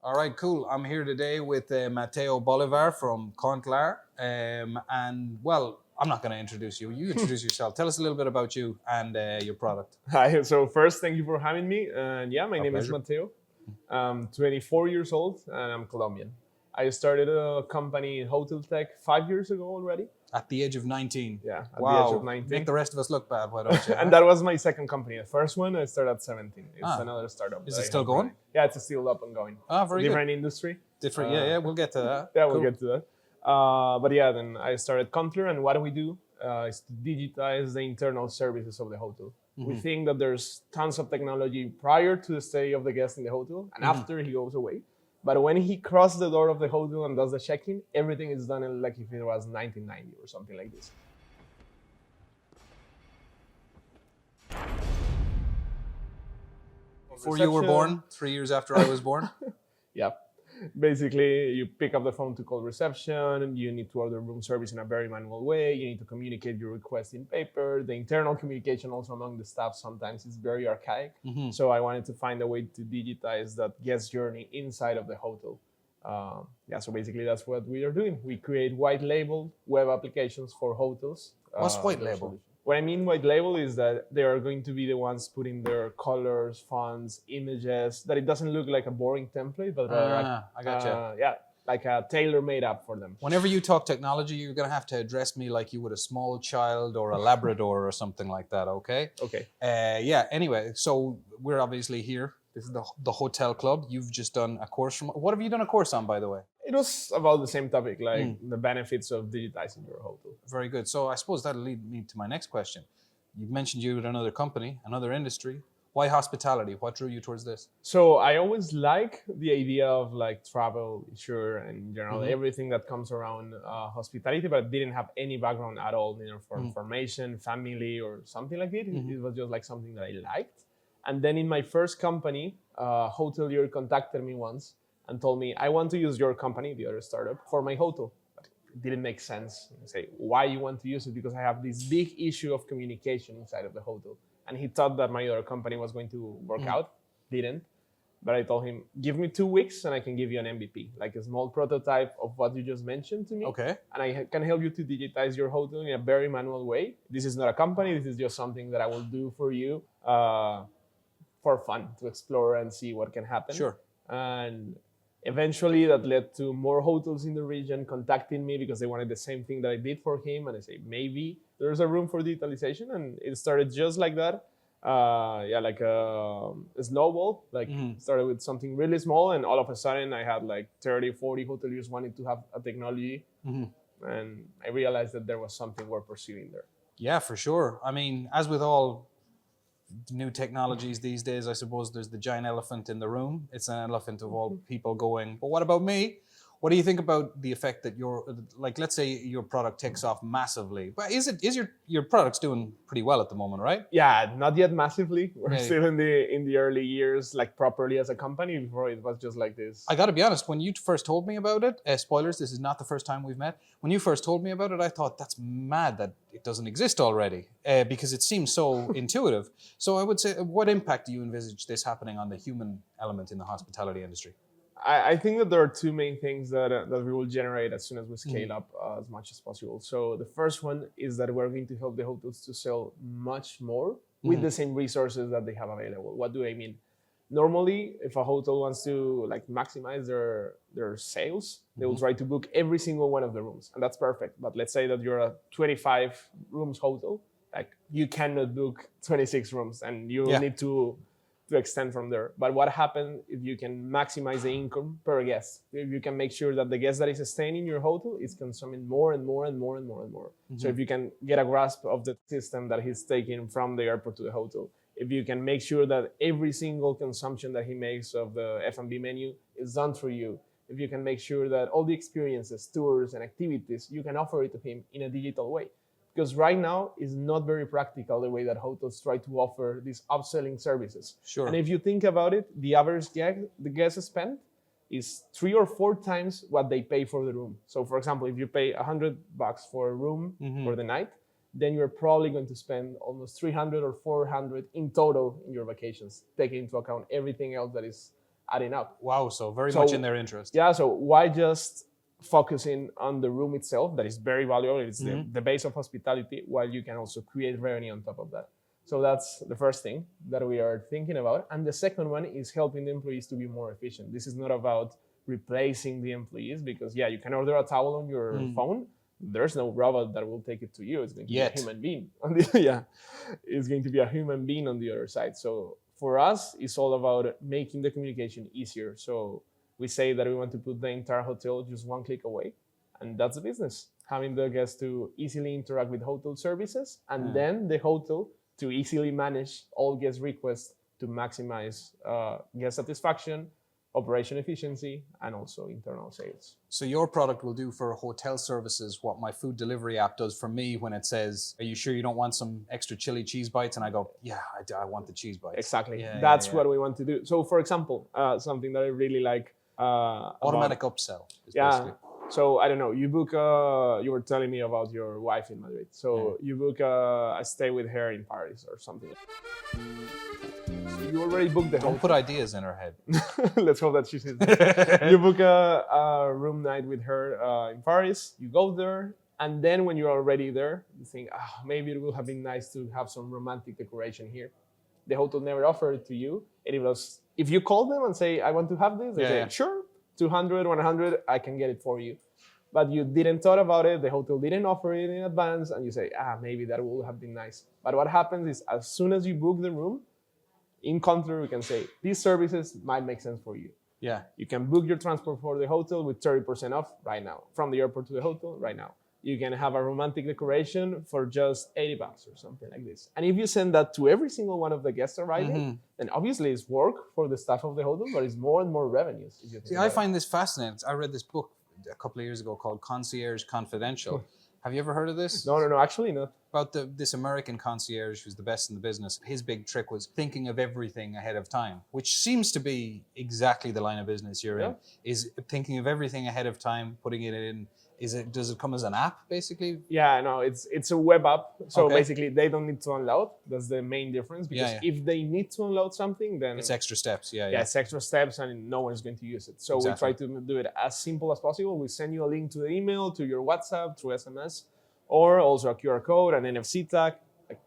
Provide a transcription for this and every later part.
All right, cool. I'm here today with Mateo Bolivar from Contler. And, well, I'm not going to introduce you. You introduce yourself. Tell us a little bit about you and your product. Hi. So first, thank you for having me. And yeah, my Our name is pleasure. Mateo. I'm 24 years old and I'm Colombian. I started a company in hotel tech 5 years ago already. At the age of 19. Yeah, at the age of Wow. Make 19. the rest of us look bad, why don't you? And Huh? that was my second company. The first one I started at 17. It's Ah, another startup is that it I still have going? running. Yeah, it's still up and going. Ah, very good. Different industry. Different. Yeah, we'll get to that. Yeah, we'll Cool. get to that. But yeah, then I started Contler, and what we do is to digitize the internal services of the hotel. We think that there's tons of technology prior to the stay of the guest in the hotel and after he goes away. But when he crosses the door of the hotel and does the check-in, everything is done like if it was 1990 or something like this. Before you were Reception. born, 3 years after I was born. Yeah. Basically, you pick up the phone to call reception. You need to order room service in a very manual way. You need to communicate your request in paper. The internal communication also among the staff sometimes is very archaic. So I wanted to find a way to digitize that guest journey inside of the hotel. Yeah, so basically that's what we are doing. We create white label web applications for hotels. What's white label? What I mean white label is that they are going to be the ones putting their colors, fonts, images, that it doesn't look like a boring template, but I gotcha. yeah, like a tailor-made app for them. Whenever you talk technology, you're going to have to address me like you would a small child or a Labrador or something like that, okay? Okay. Yeah, anyway, so we're obviously here. This is the hotel club. You've just done a course from... What have you done a course on, by the way? It was about the same topic, like the benefits of digitizing your hotel. Very good. So I suppose that'll lead me to my next question. You mentioned you were at another company, another industry. Why hospitality? What drew you towards this? So I always like the idea of like travel, leisure, and in general everything that comes around hospitality, but I didn't have any background at all, for information, family, or something like that. It was just like something that I liked. And then in my first company, hotelier contacted me once and told me, I want to use your company, the other startup, for my hotel. But it didn't make sense. I say, why you want to use it? Because I have this big issue of communication inside of the hotel. And he thought that my other company was going to work out. Didn't. But I told him, give me 2 weeks and I can give you an MVP, like a small prototype of what you just mentioned to me. Okay. And I can help you to digitize your hotel in a very manual way. This is not a company. This is just something that I will do for you for fun, to explore and see what can happen. Sure. And eventually that led to more hotels in the region contacting me because they wanted the same thing that I did for him. And I say, maybe there's a room for digitalization. And it started just like that. Yeah, like a snowball, like started with something really small. And all of a sudden I had like 30, 40 hoteliers wanting to have a technology. And I realized that there was something worth pursuing there. Yeah, for sure. I mean, as with all new technologies these days, I suppose there's the giant elephant in the room. It's an elephant of all people going, but what about me? What do you think about the effect that like, let's say your product takes off massively, but is your product's doing pretty well at the moment, right? Yeah, not yet massively. We're Yeah. still in the early years, like properly as a company. Before it was just like this. I got to be honest, when you first told me about it, spoilers, this is not the first time we've met. When you first told me about it, I thought that's mad that it doesn't exist already because it seems so intuitive. So I would say, what impact do you envisage this happening on the human element in the hospitality industry? I think that there are two main things that we will generate as soon as we scale up as much as possible. So the first one is that we're going to help the hotels to sell much more with the same resources that they have available. What do I mean? Normally, if a hotel wants to like maximize their sales, they will try to book every single one of the rooms, and that's perfect. But let's say that you're a 25 rooms hotel, like you cannot book 26 rooms, and you need to extend from there. But what happens if you can maximize the income per guest? If you can make sure that the guest that is staying in your hotel is consuming more and more and more and more and more. So if you can get a grasp of the system that he's taking from the airport to the hotel, if you can make sure that every single consumption that he makes of the F&B menu is done through you, if you can make sure that all the experiences, tours, and activities, you can offer it to him in a digital way. Because right now it's not very practical the way that hotels try to offer these upselling services. Sure. And if you think about it, the average the guest spend is 3 or 4 times what they pay for the room. So for example, if you pay $100 for a room for the night, then you're probably going to spend almost 300 or 400 in total in your vacations, taking into account everything else that is adding up. Wow, so very So- much in their interest. Yeah, so why just focusing on the room itself, that is very valuable, it's the base of hospitality, while you can also create revenue on top of that. So that's the first thing that we are thinking about. And the second one is helping the employees to be more efficient. This is not about replacing the employees, because you can order a towel on your phone. There's no robot that will take it to you. It's going to Yet. be a human being. It's going to be a human being on the other side. So for us, it's all about making the communication easier. So we say that we want to put the entire hotel just one click away, and that's the business. Having the guests to easily interact with hotel services, and then the hotel to easily manage all guest requests to maximize guest satisfaction, operation efficiency, and also internal sales. So your product will do for hotel services what my food delivery app does for me when it says, "Are you sure you don't want some extra chili cheese bites?" And I go, "Yeah, I want the cheese bites." Exactly. Yeah, That's what we want to do. So for example, something that I really like, Automatic upsell. Is yeah. basically. So I don't know. You book. You were telling me about your wife in Madrid. So you book a stay with her in Paris or something. You already booked the Don't hotel. put ideas in her head. Let's hope that she sees this. You book a room night with her in Paris. You go there, and then when you're already there, you think, maybe it would have been nice to have some romantic decoration here. The hotel never offered it to you. And it was, if you call them and say, "I want to have this," they say, "Sure, 200, 100, I can get it for you." But you didn't thought about it. The hotel didn't offer it in advance, and you say, maybe that would have been nice. But what happens is, as soon as you book the room, in Contler, we can say, these services might make sense for you. Yeah. You can book your transport for the hotel with 30% off right now, from the airport to the hotel right now. You can have a romantic decoration for just 80 bucks or something like this. And if you send that to every single one of the guests arriving, then obviously it's work for the staff of the hotel, but it's more and more revenues. If you think See, I find this fascinating. I read this book a couple of years ago called Concierge Confidential. Have you ever heard of this? No, actually not. About this American concierge who's the best in the business. His big trick was thinking of everything ahead of time, which seems to be exactly the line of business you're in. Is thinking of everything ahead of time, putting it in. Does it come as an app basically? Yeah, no, it's a web app. So basically they don't need to unload. That's the main difference, because if they need to unload something, then it's extra steps. Yeah, it's extra steps and no one's going to use it. So we try to do it as simple as possible. We send you a link to the email, to your WhatsApp, through SMS, or also a QR code, an NFC tag.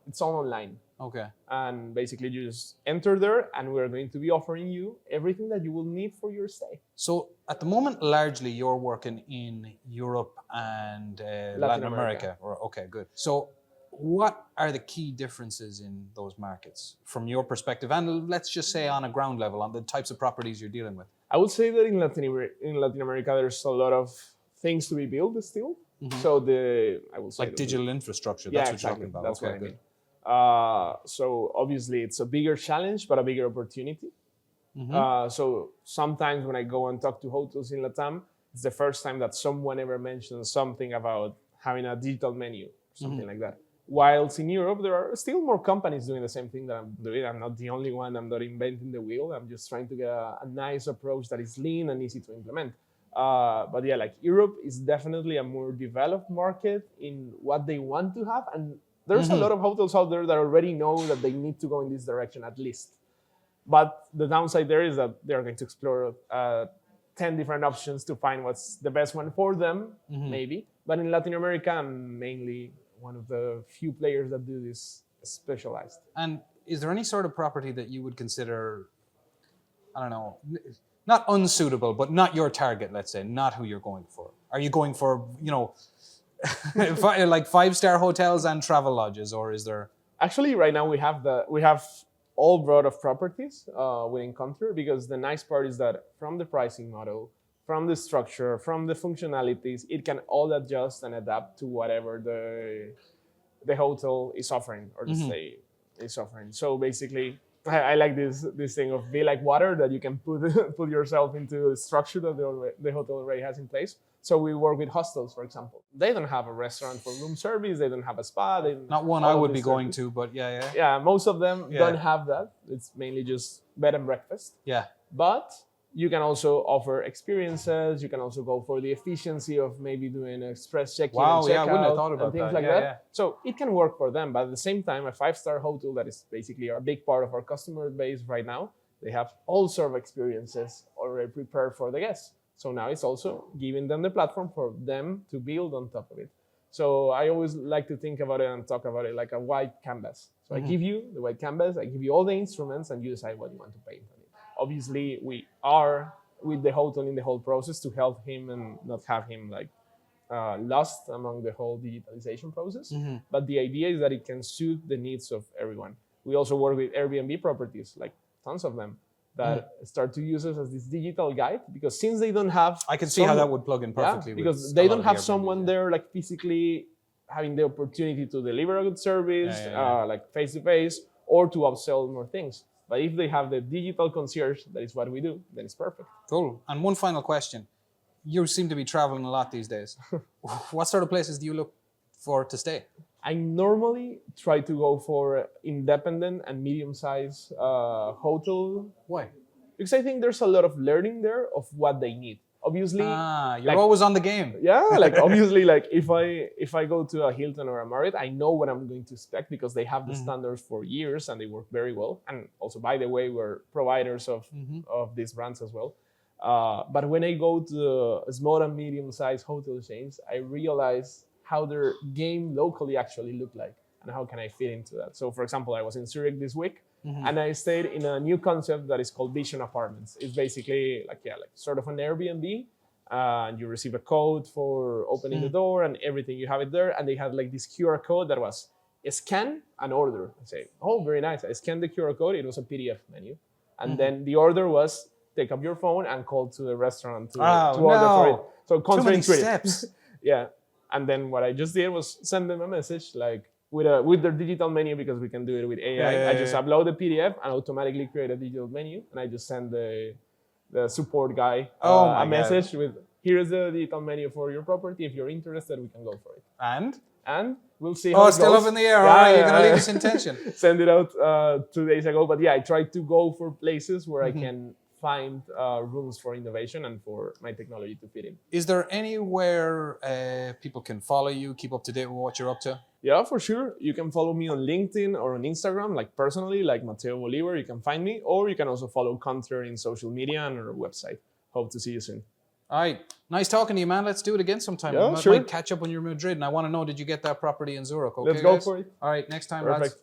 It's all online. Okay. And basically you just enter there, and we're going to be offering you everything that you will need for your stay. So at the moment, largely you're working in Europe and Latin America. Okay, good. So what are the key differences in those markets from your perspective? And let's just say on a ground level, on the types of properties you're dealing with. I would say that in Latin America, there's a lot of things to be built still. So I will say like digital infrastructure. Yeah, That's what exactly. you're talking about. That's okay, what I good. mean. So obviously it's a bigger challenge, but a bigger opportunity. So sometimes when I go and talk to hotels in Latam, it's the first time that someone ever mentions something about having a digital menu, something like that. Whilst in Europe, there are still more companies doing the same thing that I'm doing. I'm not the only one. I'm not inventing the wheel. I'm just trying to get a nice approach that is lean and easy to implement. But yeah, like Europe is definitely a more developed market in what they want to have. And there's a lot of hotels out there that already know that they need to go in this direction at least. But the downside there is that they're going to explore 10 different options to find what's the best one for them, maybe. But in Latin America, I'm mainly one of the few players that do this specialized. And is there any sort of property that you would consider, I don't know, not unsuitable, but not your target, let's say, not who you're going for? Are you going for, like 5-star hotels and travel lodges, or is there? Actually, right now we have all broad of properties within Contler, because the nice part is that from the pricing model, from the structure, from the functionalities, it can all adjust and adapt to whatever the hotel is offering or the stay is offering. So basically, I like this thing of be like water, that you can put yourself into a structure that the hotel already has in place. So we work with hostels, for example. They don't have a restaurant for room service. They don't have a spa. Not one I would be going to, but yeah. Yeah, most of them don't have that. It's mainly just bed and breakfast. Yeah. But you can also offer experiences. You can also go for the efficiency of maybe doing express check-in and check-out, I wouldn't have thought about and things that. like Yeah. that. So it can work for them. But at the same time, a 5-star hotel that is basically a big part of our customer base right now They have all sort of experiences already prepared for the guests. So now it's also giving them the platform for them to build on top of it. So I always like to think about it and talk about it like a white canvas. So I give you the white canvas, I give you all the instruments, and you decide what you want to paint on it. Obviously, we are with the hotel in the whole process to help him and not have him like lost among the whole digitalization process. But the idea is that it can suit the needs of everyone. We also work with Airbnb properties, like tons of them, that start to use us as this digital guide, because since they don't have, I can see how that would plug in perfectly. Because they don't have someone there like physically having the opportunity to deliver a good service, like face to face, or to upsell more things. But if they have the digital concierge, that is what we do, then it's perfect. Cool. And one final question. You seem to be traveling a lot these days. What sort of places do you look for to stay? I normally try to go for independent and medium-sized hotel. Why? Because I think there's a lot of learning there of what they need. Obviously, you're always on the game. Yeah, like obviously, like if I go to a Hilton or a Marriott, I know what I'm going to expect because they have the standards for years and they work very well. And also, by the way, we're providers of these brands as well. But when I go to small and medium-sized hotel chains, I realize how their game locally actually look like and how can I fit into that. So, for example, I was in Zurich this week and I stayed in a new concept that is called Vision Apartments. It's basically like sort of an Airbnb. And you receive a code for opening the door and everything. You have it there, and they had like this QR code that was scan and order. I say, oh, very nice. I scanned the QR code. It was a PDF menu, and then the order was take up your phone and call to the restaurant to order for it. So too many steps. Yeah, and then what I just did was send them a message like with their digital menu, because we can do it with AI. I just upload the PDF and automatically create a digital menu, and I just send the support guy a message with, here's the digital menu for your property. If you're interested, we can go for it. And we'll see how it goes. Still up in the air. All right, you're going to leave us in tension. Send it out 2 days ago. But yeah, I try to go for places where I can find rooms for innovation and for my technology to fit in. Is there anywhere people can follow you, keep up to date with what you're up to? Yeah, for sure. You can follow me on LinkedIn or on Instagram, like personally, like Mateo Bolívar. You can find me, or you can also follow Contler in social media and our website. Hope to see you soon. All right. Nice talking to you, man. Let's do it again sometime. Yeah, Might catch up when you're in Madrid. And I want to know, did you get that property in Zurich? Okay, Let's go for it. All right, next time, Perfect. lads.